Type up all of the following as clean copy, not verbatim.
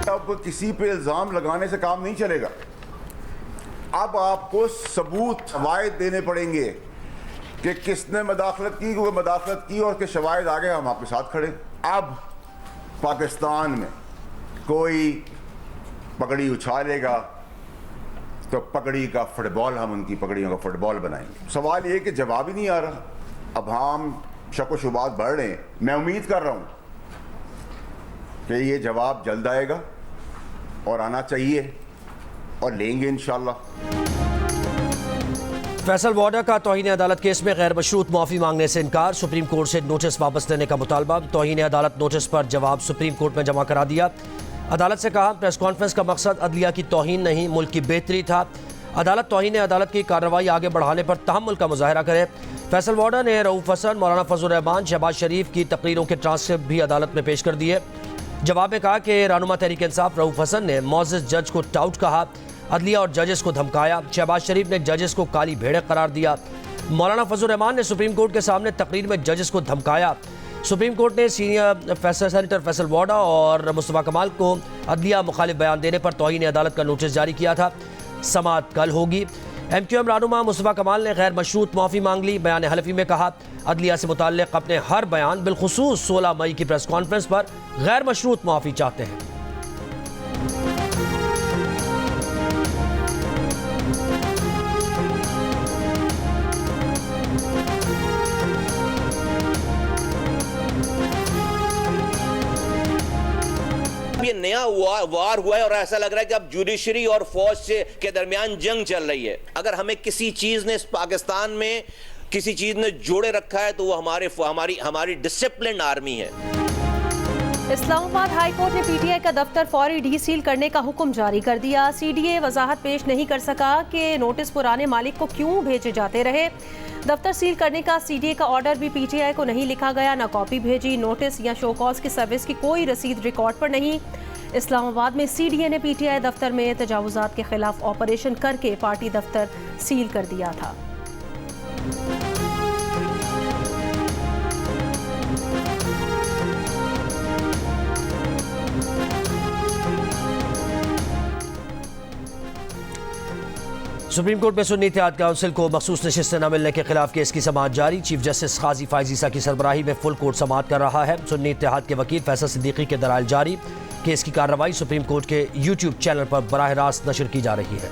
अब किसी पे इल्ज़ाम लगाने से काम नहीं चलेगा। अब आपको सबूत शवाहिद देने पड़ेंगे कि किसने मदाखलत की, कोई मदाखलत की, और के शवाहिद आगे हम आपके साथ खड़े। अब पाकिस्तान में कोई पगड़ी उछालेगा तो पगड़ी का फुटबॉल, हम उनकी पगड़ियों का फुटबॉल बनाएंगे। सवाल ये कि जवाब ही नहीं आ रहा। अब हम शक व शुबात बढ़ रहे हैं। मैं उम्मीद कर रहा हूँ कि ये जवाब जल्द आएगा और आना चाहिए और लेंगे इंशाल्लाह। फैसल वाडा का तौहीन अदालत केस में गैर मशरूत माफ़ी मांगने से इनकार। सुप्रीम कोर्ट से नोटिस वापस लेने का मुतालबा। तौहीन अदालत नोटिस पर जवाब सुप्रीम कोर्ट में जमा करा दिया। अदालत से कहा प्रेस कॉन्फ्रेंस का मकसद अदलिया की तौहीन नहीं, मुल्क की बेहतरी था। अदालत तौहीन अदालत की कार्रवाई आगे बढ़ाने पर तहम्मुल का मुजाहरा करे। फैसल वाडा ने रऊफ हसन, मौलाना फजल रहमान, शहबाज शरीफ की तकरीरों के ट्रांसक्रिप्ट भी अदालत में पेश कर दिए। जवाब में कहा कि रहनुमा तहरीक इंसाफ रऊफ हसन ने मोअज़्ज़ज़ जज को टाउट कहा, अदलिया और जजेस को धमकाया। शहबाज शरीफ ने जजेस को काली भेड़े करार दिया। मौलाना फजल रहमान ने सुप्रीम कोर्ट के सामने तकरीर में जजेस को धमकाया। सुप्रीम कोर्ट ने सीनियर सेनेटर फैसल वाडा और मुस्तफ़ा कमाल को अदलिया मुखालिफ बयान देने पर तौहीन अदालत का नोटिस जारी किया था। समाअत कल होगी। MQM रहनुमा मुस्तफ़ा कमाल ने गैर मशरूत माफ़ी मांग ली। बयान हलफी में कहा अदलिया से मुताल्लिक़ अपने हर बयान बिलखुसूस 16 मई की प्रेस कॉन्फ्रेंस पर गैर मशरूत माफ़ी चाहते हैं। ये नया वार हुआ है और ऐसा लग रहा है कि अब जुडिशरी और फौज से के दरमियान जंग चल रही है। अगर हमें किसी चीज ने पाकिस्तान में किसी चीज ने जोड़े रखा है तो वो हमारी डिसिप्लिन आर्मी है। इस्लामाबाद हाई कोर्ट ने PTI का दफ्तर फौरी डीसील करने का हुक्म जारी कर दिया। CDA वजाहत पेश नहीं कर सका कि नोटिस पुराने मालिक को क्यों भेजे जाते रहे। दफ्तर सील करने का CDA का ऑर्डर भी PTI को नहीं लिखा गया, ना कॉपी भेजी। नोटिस या शो कॉज की सर्विस की कोई रसीद रिकॉर्ड पर नहीं। इस्लामाबाद में CDA ने PTI दफ्तर में तजावुजात के खिलाफ ऑपरेशन करके पार्टी दफ्तर सील कर दिया था। सुप्रीम कोर्ट में सुन्नी इत्तेहाद काउंसिल को मखसूस नशिस्त न मिलने के खिलाफ केस की समाअत जारी। चीफ जस्टिस काजी फायज ईसा की सरबराही में फुल कोर्ट समाअत कर रहा है। सुन्नी इत्तेहाद के वकील फैसल सिद्दीकी के दलाइल जारी। केस की कार्रवाई सुप्रीम कोर्ट के YouTube चैनल पर बराह रास्त नशर की जा रही है।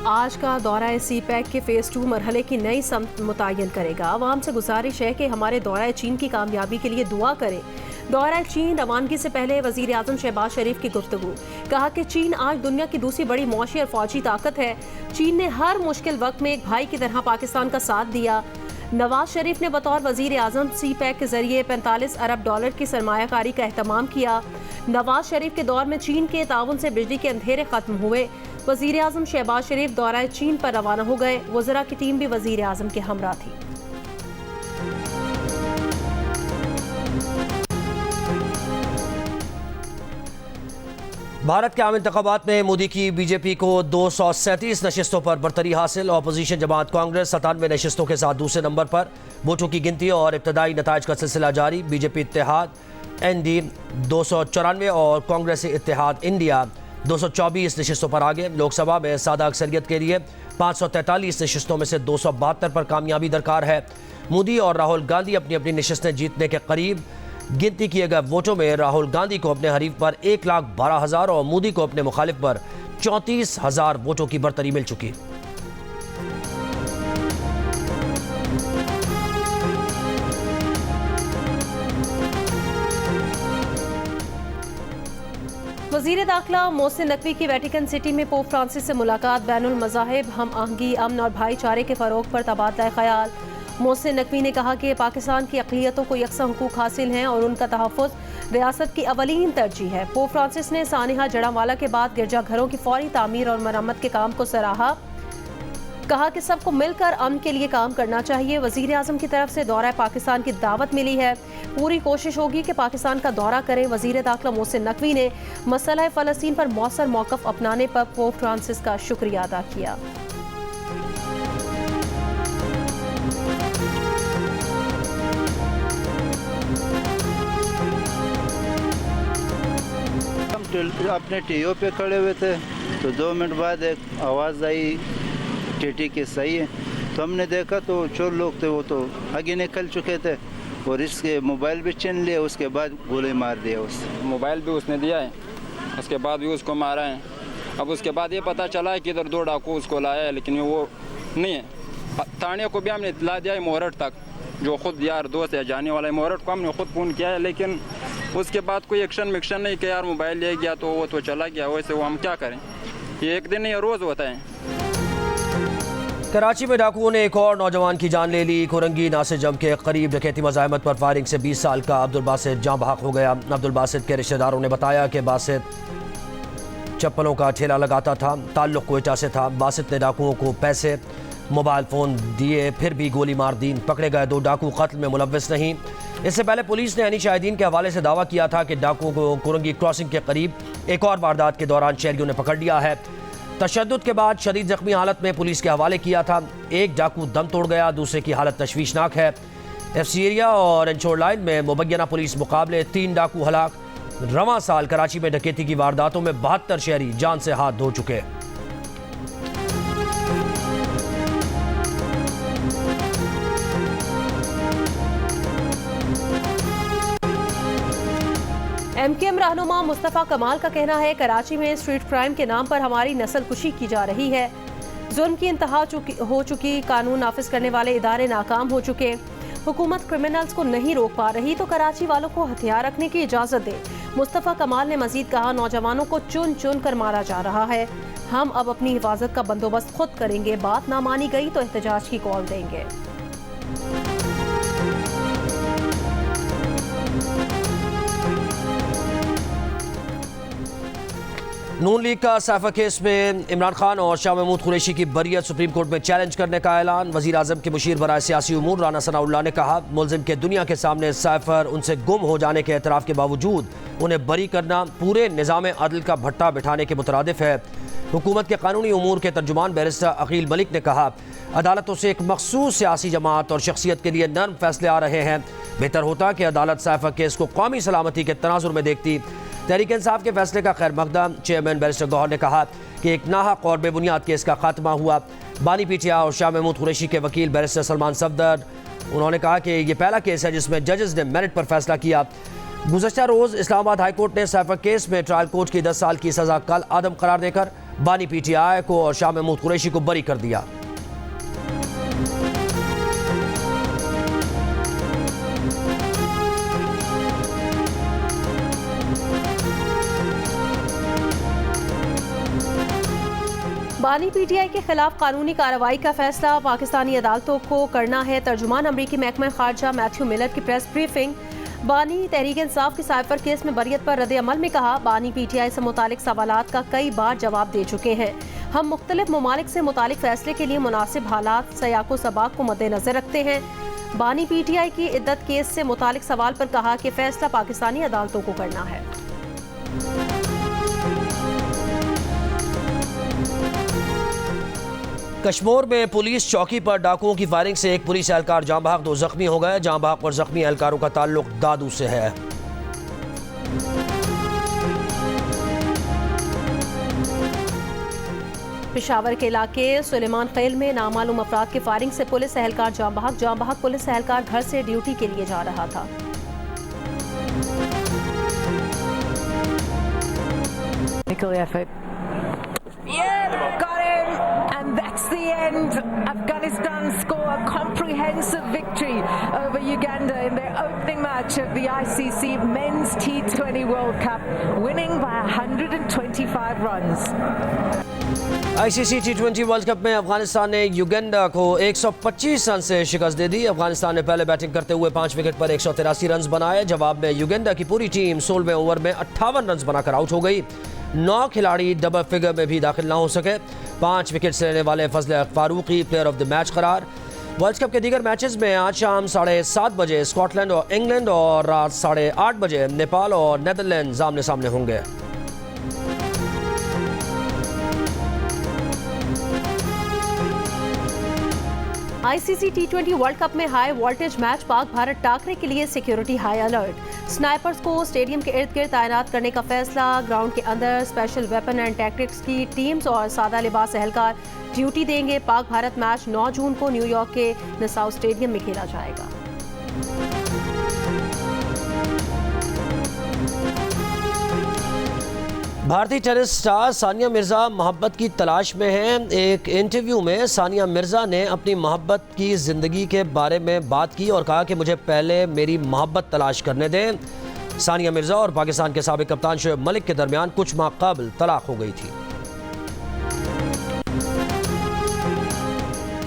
आज का दौरा CPEC के फेज़ 2 मरहले की नई समत मुतय्यन करेगा। आवाम से गुजारिश है कि हमारे दौरा चीन की कामयाबी के लिए दुआ करें। दौरा चीन रवानगी से पहले वज़ीर आज़म शहबाज शरीफ की गुफ्तगू। कहा कि चीन आज दुनिया की दूसरी बड़ी मौशी और फौजी ताकत है। चीन ने हर मुश्किल वक्त में एक भाई की तरह पाकिस्तान का साथ दिया। नवाज शरीफ ने बतौर वज़ीर आज़म CPEC के जरिए 45 अरब डॉलर की सरमायाकारी का एहतमाम किया। नवाज शरीफ के दौर में चीन के ताउन से बिजली के अंधेरे खत्म हुए। वज़ीर आज़म शहबाज शरीफ दौरा चीन पर रवाना हो गए। वज़रा की टीम भी वज़ीर आज़म के हमरा थी। भारत के आम इंतखाबात में मोदी की बीजेपी को 237 नशिस्तों पर बरतरी हासिल। अपोजिशन जमात कांग्रेस 97 नशिस्तों के साथ दूसरे नंबर पर। वोटों की गिनती और इब्तदाई नताइज का सिलसिला जारी। बीजेपी इत्तेहाद ND 294 और कांग्रेस इत्तेहाद इंडिया 224 नशिस्तों पर आगे। लोकसभा में सादा अक्सरियत के लिए 543 नशिस्तों में से 272 पर कामयाबी दरकार है। मोदी और राहुल गांधी अपनी अपनी नशिस्तें जीतने के करीब। गिनती किए गए वोटों में राहुल गांधी को अपने हरीफ पर 1,12,000 और मोदी को अपने मुखालिफ पर 34,000 वोटों की बरतरी मिल चुकी। वज़ीर दाखिला मोहसिन नकवी की वेटिकन सिटी में पोप फ्रांसिस से मुलाकात। बैनुल मज़ाहिब हम आहंगी, अमन और भाईचारे के फ़रोग पर तबादला ख्याल। मोहसिन नकवी ने कहा कि पाकिस्तान की अक़लियतों को यकसा हुकूक हासिल हैं और उनका तहफ़्फ़ुज़ रियासत की अवलीन तरजीह है। पोप फ्रांसिस ने सानिहा जड़ावाला के बाद गिरजाघरों की फौरी तामीर और मरम्मत के काम को सराहा। कहा कि सबको मिलकर अमन के लिए काम करना चाहिए। वज़ीर आज़म की तरफ से दौरा पाकिस्तान की दावत मिली है। पूरी कोशिश होगी कि पाकिस्तान का दौरा करें। वज़ीर दाखिला मोहसिन नकवी ने मसला फ़लस्तीन पर मौसर मौक़िफ़ अपनाने पर पोप फ्रांसिस का शुक्रिया अदा किया। अपने टीओ पे खड़े हुए थे तो 2 मिनट बाद एक आवाज़ आई टीटी की सही है, तो हमने देखा तो चोर लोग थे वो तो आगे निकल चुके थे और इसके मोबाइल भी छीन लिया, उसके बाद गोली मार दिया उससे। मोबाइल भी उसने दिया है, उसके बाद भी उसको मारा है। अब उसके बाद ये पता चला है कि इधर 2 डाकू उसको लाया है, लेकिन वो नहीं है। थाने को भी हमने इतला दिया है, मोहरट तक, जो खुद यार दोस्त है जाने वाला है, मोहरट को हमने खुद फ़ोन किया है, लेकिन उसके बाद कोई एक्शन नहीं कि यार मोबाइल ले गया तो वो तो चला गया, वैसे वो हम क्या करें, ये एक दिन या रोज़ होता है। कराची में डाकुओं ने एक और नौजवान की जान ले ली। कोरंगी नासिर जम के करीब डकैती मज़ाहमत पर फायरिंग से 20 साल का अब्दुल बासित जाँ बहक हो गया। अब्दुल बासित के रिश्तेदारों ने बताया कि बासित चप्पलों का ठेला लगाता था, ताल्लुक़ कोयटा से था। बासित ने डाकुओं को पैसे, मोबाइल फ़ोन दिए, फिर भी गोली मार दी। पकड़े गए 2 डाकू कत्ल में मुलव्वस नहीं। इससे पहले पुलिस ने यानी शाहिदीन के हवाले से दावा किया था कि डाकुओं को कोरंगी क्रॉसिंग के करीब एक और वारदात के दौरान शहरियों ने पकड़ लिया है। तशद्दुद के बाद शदीद जख्मी हालत में पुलिस के हवाले किया था। एक डाकू दम तोड़ गया, दूसरे की हालत तशवीशनाक है। FC एरिया और इंश्योर लाइन में मुबैना पुलिस मुकाबले 3 डाकू हलाक। रवां साल कराची में डकैती की वारदातों में 72 शहरी जान से हाथ धो चुके। MKM रहनुमा मुस्तफ़ा कमाल का कहना है कराची में स्ट्रीट क्राइम के नाम पर हमारी नस्ल कुशी की जा रही है। जुल्म की इंतहा हो चुकी, कानून नाफिज करने वाले इदारे नाकाम हो चुके। हुकूमत क्रिमिनल्स को नहीं रोक पा रही तो कराची वालों को हथियार रखने की इजाज़त दे। मुस्तफ़ा कमाल ने मजीद कहा, नौजवानों को चुन चुन कर मारा जा रहा है। हम अब अपनी हिफाजत का बंदोबस्त खुद करेंगे। बात ना मानी गई तो एहतजाज की कॉल देंगे। नून लीग का साइफर केस में इमरान खान और शाह महमूद कुरैशी की बरियत सुप्रीम कोर्ट में चैलेंज करने का ऐलान। वज़ीर आज़म के मुशीर बराए सियासी उमूर राना सनाउल्लाह ने कहा, मुलजिम के दुनिया के सामने साइफर उनसे गुम हो जाने के एतराफ़ के बावजूद उन्हें बरी करना पूरे निज़ाम अदल का भट्टा बिठाने के मुतरादिफ है। हुकूमत के कानूनी उमूर के तर्जुमान बैरिस्टर अकील मलिक ने कहा, अदालतों से एक मखसूस सियासी जमात और शख्सियत के लिए नर्म फैसले आ रहे हैं। बेहतर होता कि अदालत साइफर केस को कौमी सलामती के तनाजुर में देखती। तहरीक इंसाफ के फैसले का खैर मकदम। चेयरमैन बैरिस्टर गौहर ने कहा कि एक नाहक और बेबुनियाद केस का खात्मा हुआ। बानी पीटीआई और शाह महमूद कुरैशी के वकील बैरिस्टर सलमान सफदर, उन्होंने कहा कि यह पहला केस है जिसमें जजेस ने मेरिट पर फैसला किया। गुज़श्ता रोज़ इस्लामाबाद हाई कोर्ट ने साइफर केस में ट्रायल कोर्ट की 10 साल की सज़ा कल आदम करार देकर बानी पीटीआई को और शाह महमूद कुरैशी को बरी कर दिया। बानी पीटीआई के खिलाफ कानूनी कार्रवाई का फैसला पाकिस्तानी अदालतों को करना है। तर्जुमान अमरीकी महकमा खारजा मैथ्यू मिलर की प्रेस ब्रीफिंग। बानी तहरीक इंसाफ की साइफर केस में बरियत पर रद्द अमल में कहा, बानी पीटीआई से मुतालिक सवालात का कई बार जवाब दे चुके हैं। हम मुख्तलिफ ममालिक से मुतालिक फैसले के लिए मुनासिब हालात सयाको सबाक को मद्देनजर रखते हैं। बानी पीटीआई की इद्दत केस से मुतालिक सवाल पर कहा कि फैसला पाकिस्तानी अदालतों को करना है। कश्मीर में पुलिस चौकी पर डाकुओं की फायरिंग से एक पुलिस एहलकार जाँ बहक, 2 जख्मी हो गए। जाँ बहक और जख्मी एहलकारों का ताल्लुक दादू से है। पेशावर के इलाके सुलेमान खेल में नामालूम अफराद की फायरिंग से पुलिस एहलकार जाँ बहक पुलिस एहलकार घर से ड्यूटी के लिए जा रहा था। Got him, and that's the end. Afghanistan score a comprehensive victory over Uganda in their opening match of the ICC Men's T20 World Cup, winning by 125 runs. ICC T20 world cup में अफगानिस्तान ने Uganda को 125 run से शिकस्त दे दी। अफगानिस्तान ने पहले batting करते हुए 5 wicket पर 183 रन बनाए। जवाब में युगांडा की पूरी टीम 16वें ओवर में 58 रन बनाकर आउट हो गई। 9 खिलाड़ी डबल फिगर में भी दाखिल ना हो सके। 5 विकेट से लेने वाले Fazal Farooqi player of the match करार। वर्ल्ड कप के दीगर मैचेस में आज शाम 7:30 बजे स्कॉटलैंड और इंग्लैंड और रात 8:30 बजे नेपाल और नेदरलैंड आमने सामने होंगे। ICC T20 वर्ल्ड कप में high voltage match, Pak Bharat Thakare के लिए सिक्योरिटी हाई अलर्ट। स्नाइपर्स को स्टेडियम के इर्द गिर्द तैनात करने का फैसला। ग्राउंड के अंदर स्पेशल वेपन एंड टैक्टिक्स की टीम्स और सादा लिबास एहलकार ड्यूटी देंगे। पाक भारत मैच 9 जून को न्यूयॉर्क के नसाउ स्टेडियम में खेला जाएगा। भारतीय टेनिस स्टार सानिया मिर्ज़ा मोहब्बत की तलाश में हैं। एक इंटरव्यू में सानिया मिर्ज़ा ने अपनी मोहब्बत की ज़िंदगी के बारे में बात की और कहा कि मुझे पहले मेरी मोहब्बत तलाश करने दें। सानिया मिर्ज़ा और पाकिस्तान के साबिक़ कप्तान शोएब मलिक के दरमियान कुछ माह कबल तलाक हो गई थी।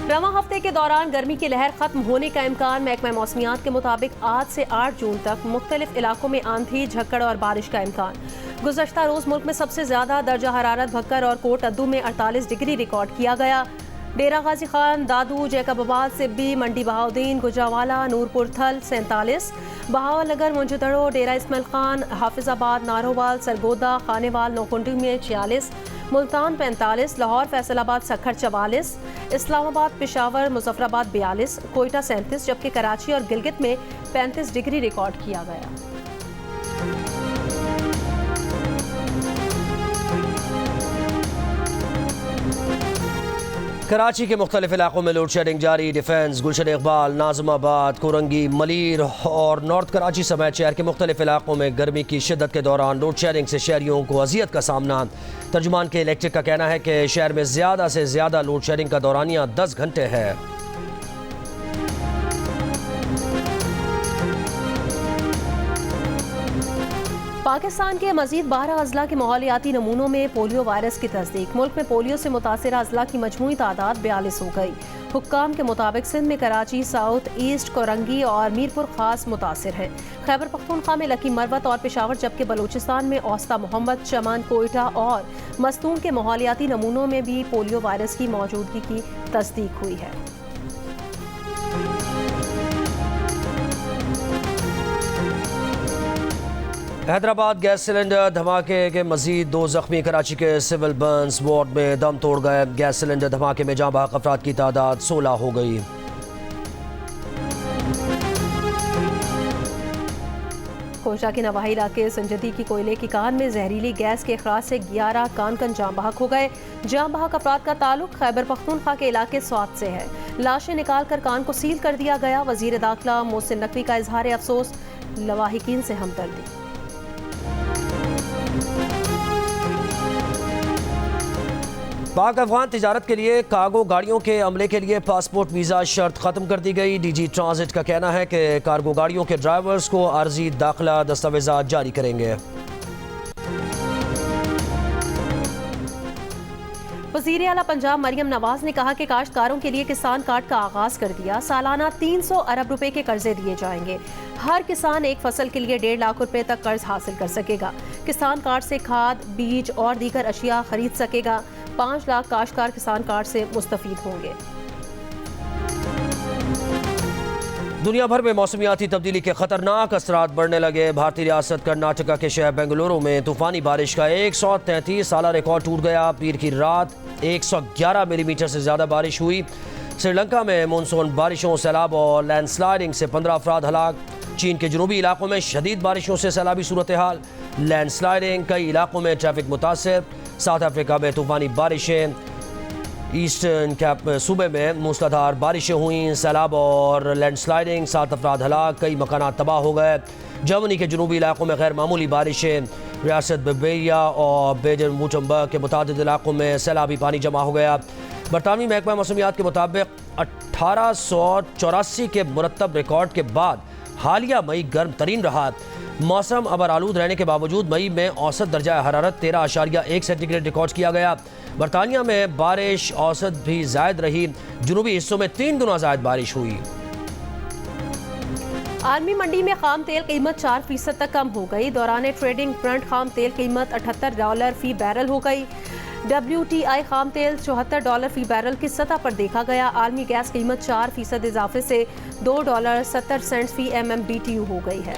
रवां हफ्ते के दौरान गर्मी की लहर खत्म होने का इम्कान। महकमा मौसमियात के मुताबिक आज से 8 जून तक मुख्तलिफ इलाकों में आंधी, झक्कड़ और बारिश का इम्कान। गुज़श्ता रोज़ मुल्क में सबसे ज़्यादा दर्जा हरारत भक्कर और कोट अद्दू में 48 डिग्री रिकॉर्ड किया गया। डेरा गाजी खान, दादू, जैकबाबाद, सिब्बी, मंडी बहाउद्दीन, गुजरावाला, नूरपुर थल 47, बहावलनगर, मुंजदड़ो, डेरा इस्माइल खान, हाफिजाबाद, नारोवाल, सरगोदा, खानेवाल, नौकुंडी में 46, मुल्तान 45, लाहौर, फैसलाबाद, सखर 44, इस्लामाबाद, पेशावर, मुजफ्फराबाद 42, कोयटा 37, जबकि कराची और गिलगित में 35 डिग्री रिकॉर्ड किया गया। कराची के मुख्तलिफ इलाकों में लोड शेडिंग जारी। डिफेंस, गुलशन इकबाल, नाजमाबाद, कोरंगी, मलीर और नॉर्थ कराची समेत शहर के मुख्तलिफ इलाकों में गर्मी की शिद्दत के दौरान लोड शेडिंग से शहरियों को अजियत का सामना। तर्जुमान के इलेक्ट्रिक का कहना है कि शहर में ज़्यादा से ज़्यादा लोड शेडिंग का दौरानिया 10 घंटे है। पाकिस्तान के मजीद 12 अजला के माहौलियाती नमूनों में पोलियो वायरस की तस्दीक। मुल्क में पोलियो से मुतासर अजला की मजमूई तादाद 42 हो गई। हुक्काम के मुताबिक सिंध में कराची, साउथ ईस्ट, कोरंगी और मीरपुर खास मुतासर है। खैबर पख्तूनख्वा में लकी मरवत और पेशावर, जबकि बलूचिस्तान में औस्ता मोहम्मद, चमन, कोयटा और मस्तून के माहौलियाती नमूनों में भी पोलियो वायरस की मौजूदगी की तस्दीक हुई है। हैदराबाद गैस सिलेंडर धमाके के मजीद 2 जख्मी। कराची के सिविल बर्न्स वार्ड में दम तोड़ गए। गैस सिलेंडर धमाके में जाँ बहक अफराद की तादाद 16 हो गई। कोयटा के नवाही इलाके संजदी की कोयले की कान में जहरीली गैस के अखराज से 11 कान जाँ बहक हो गए। जाँ बहक अफराद का ताल्लुक खैबर पख्तूनख्वा के इलाके स्वात से है। लाशें निकाल कर कान को सील कर दिया गया। वजीर दाखिला मोहसिन नकवी का इजहार अफसोस, लवाहिकीन से हमदर्दी। पाक अफगान तिजारत के लिए कार्गो गाड़ियों के अमले के लिए पासपोर्ट वीज़ा शर्त ख़त्म कर दी गई। डीजी ट्रांजिट का कहना है कि कार्गो गाड़ियों के ड्राइवर्स को आर्जी दाखिला दस्तावेज़ात जारी करेंगे। वज़ीर आला पंजाब मरियम नवाज ने कहा कि काश्तकारों के लिए किसान कार्ड का आगाज कर दिया। सालाना 300 अरब रुपए के कर्जे दिए जाएंगे। हर किसान एक फसल के लिए 1.5 लाख रुपए तक कर्ज हासिल कर सकेगा। किसान कार्ड से खाद, बीज और दीगर अशिया खरीद सकेगा। 5 लाख काश्तकार किसान कार्ड से मुस्तफीद होंगे। दुनिया भर में मौसमियाती तब्दीली के खतरनाक असरात बढ़ने लगे। भारतीय रियासत कर्नाटका के शहर बेंगलुरु में तूफानी बारिश का 133 साला रिकॉर्ड टूट गया। पीर की रात 111 मिलीमीटर से ज़्यादा बारिश हुई। श्रीलंका में मानसून बारिशों, सैलाब और लैंडस्लाइडिंग से 15 अफराद हलाक। चीन के जनूबी इलाकों में शदीद बारिशों से सैलाबी सूरत हाल, लैंडस्लाइडिंग, कई इलाकों में ट्रैफिक मुतासर। साउथ अफ्रीका में तूफानी बारिशें, ईस्टर्न कैप सूबे में मूसलाधार बारिशें हुई, सैलाब और लैंडस्लाइडिंग, 7 अफराद हलाक, कई मकानात तबाह हो गए। जर्मनी के जनूबी इलाकों में गैर मामूली बारिशें। रियासत बवेरिया और बेडन वुटम्बर्ग के मुतादिद इलाकों में सैलाबी पानी जमा हो गया। बरतानवी महकमा मौसमियात के मुताबिक 1884 के मुरतब रिकॉर्ड के बाद हालिया मई गर्म तरीन रहा। मौसम अबर आलूद रहने के बावजूद मई में औसत दर्जा हरारत 13.1 सेंटीग्रेड रिकॉर्ड किया गया। बरतानिया में बारिश औसत भी जायद रही। जनूबी हिस्सों में 3 गुना जायद बारिश हुई। आलमी मंडी में खाम तेल कीमत 4% तक कम हो गई। दौरान ट्रेडिंग ब्रेंट खाम तेल कीमत $78 फी बैरल हो गई। WTI खाम तेल $74 फी बैरल की सतह पर देखा गया। आलमी गैस कीमत 4% इजाफे से $2.70 फी MMBTU हो गई है।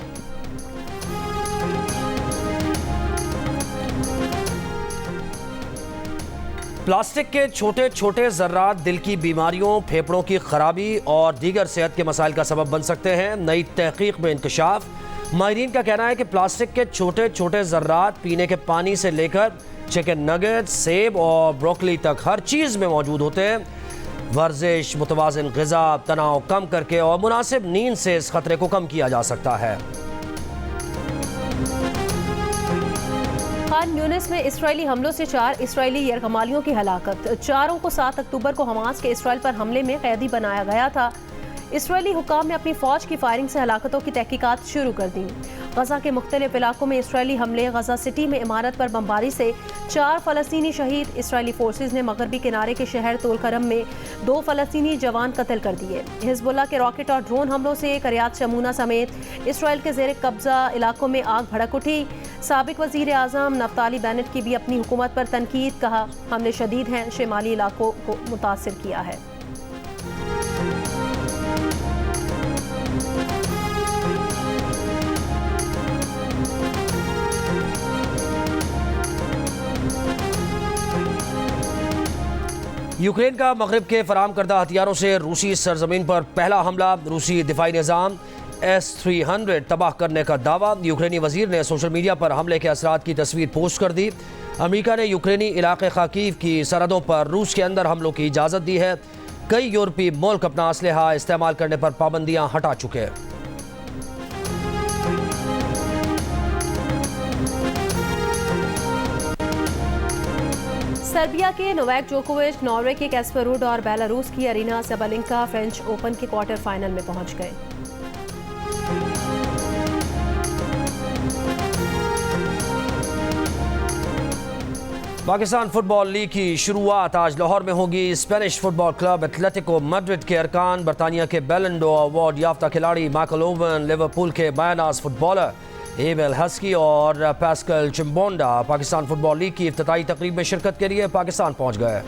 प्लास्टिक के छोटे छोटे ज़र्रात दिल की बीमारियों, फेफड़ों की खराबी और दीगर सेहत के मसाइल का सबब बन सकते हैं। नई तहकीक में इंकशाफ। माहिरीन का कहना है कि प्लास्टिक के छोटे छोटे ज़र्रात पीने के पानी से लेकर चिकन नगेट, सेब और ब्रोकली तक हर चीज़ में मौजूद होते हैं। वर्जिश, मुतवाज़िन ग़िज़ा, तनाव कम करके और मुनासिब नींद से इस खतरे को कम किया जा सकता है। खान यूनिस में इसराइली हमलों से 4 इसराइली यरगमालियों की हलाकत। 4 को 7 अक्टूबर को हमास के इसराइल पर हमले में कैदी बनाया गया था। इसराइली हुकाम ने अपनी फ़ौज की फायरिंग से हलाकतों की तहकीकात शुरू कर दी। गजा के मुख्तलिफ इलाकों में इसराइली हमले। गजा सिटी में इमारत पर बमबारी से 4 फ़लस्तीनी शहीद। इसराइली फोर्सेज ने मगरबी किनारे के शहर तोलकरम में 2 फ़लस्तीनी जवान कत्ल कर दिए। हिजबुल्लाह के रॉकेट और ड्रोन हमलों से करियात शमूना समेत इसराइल के ज़ेर कब्जा इलाकों में आग भड़क उठी। साबिक वज़ीर आज़म नफ्ताली बेनेट की भी अपनी हुकूमत पर तनकीद। कहा, हमले शदीद हैं, शिमाली इलाकों को मुतासिर किया है। यूक्रेन का मगरिब के फराम करदा हथियारों से रूसी सरजमीन पर पहला हमला। रूसी दिफाई निज़ाम S-300 तबाह करने का दावा। यूक्रेनी वजीर ने सोशल मीडिया पर हमले के असरात की तस्वीर पोस्ट कर दी। अमेरिका ने यूक्रेनी इलाके खाकीव की सरहदों पर रूस के अंदर हमलों की इजाज़त दी है। कई यूरोपीय मुल्क अपना असलहा इस्तेमाल करने पर पाबंदियां हटा चुके हैं। सर्बिया के नोवाक जोकोविच, नॉर्वे के कैस्पर रुड और बेलारूस की अरीना सबलिंका फ्रेंच ओपन के क्वार्टर फाइनल में पहुंच गए। पाकिस्तान फुटबॉल लीग की शुरुआत आज लाहौर में होगी। Spanish football club Atletico Madrid के अरकान, बरतानिया के बैलन डोर अवार्ड याफ्ता खिलाड़ी माइकल ओवन, लिवरपूल के मायनास फुटबॉलर एबेल हस्की और पैस्कल चिम्बोंडा पाकिस्तान फुटबॉल लीग की इफ्तिताई तकरीब में शिरकत के लिए पाकिस्तान पहुंच गए।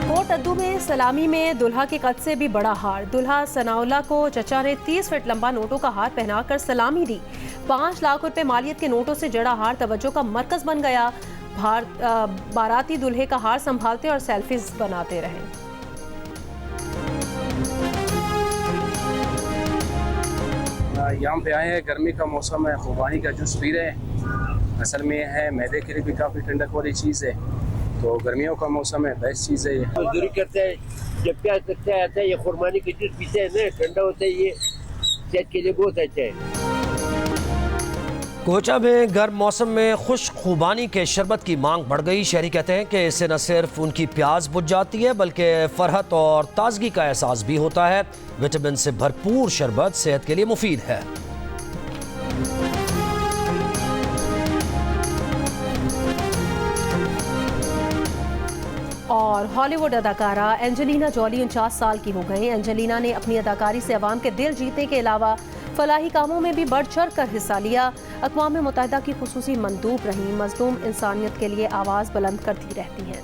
कोट अद्दू में सलामी में दुल्हा के कद से भी बड़ा हार। दुल्हा सनाउल्लाह को चचा ने 30 फीट लंबा नोटों का हार पहनाकर सलामी दी। 5 लाख रुपए मालियत के नोटों से जड़ा हार तवज्जो का मरकज बन गया। बाराती दुल्हे का हार संभालते और सेल्फीज बनाते रहे। यहाँ पे आए हैं, गर्मी का मौसम है, खुबानी का जूस पी रहे हैं। असल में है मैदे के लिए भी काफ़ी ठंडक वाली चीज़ है, तो गर्मियों का मौसम है, बेस्ट चीज़ है ये। मजदूरी करते हैं, जब प्याज कच्चा आता है ये खुरमानी का जूस पीते हैं ना, ठंडा होता है, ये सेहत के लिए बहुत अच्छा है। कोचा में गर्म मौसम में खुश खुबानी के शरबत की मांग बढ़ गई। शहरी कहते हैं कि इससे न सिर्फ उनकी प्यास बुझ जाती है बल्कि फरहत और ताजगी का एहसास भी होता है। विटामिन से भरपूर शरबत सेहत के लिए मुफीद है। और हॉलीवुड अदाकारा एंजेलिना जॉली 49 साल की हो गई। एंजेलिना ने अपनी अदाकारी से अवाम के दिल जीतने के अलावा फलाही कामों में भी बढ़ चढ़ कर हिस्सा लिया। अक़वाम मुत्तहिदा की खुसूसी मंदूब रही। मज़लूम इंसानियत के लिए आवाज़ बुलंद करती रहती हैं।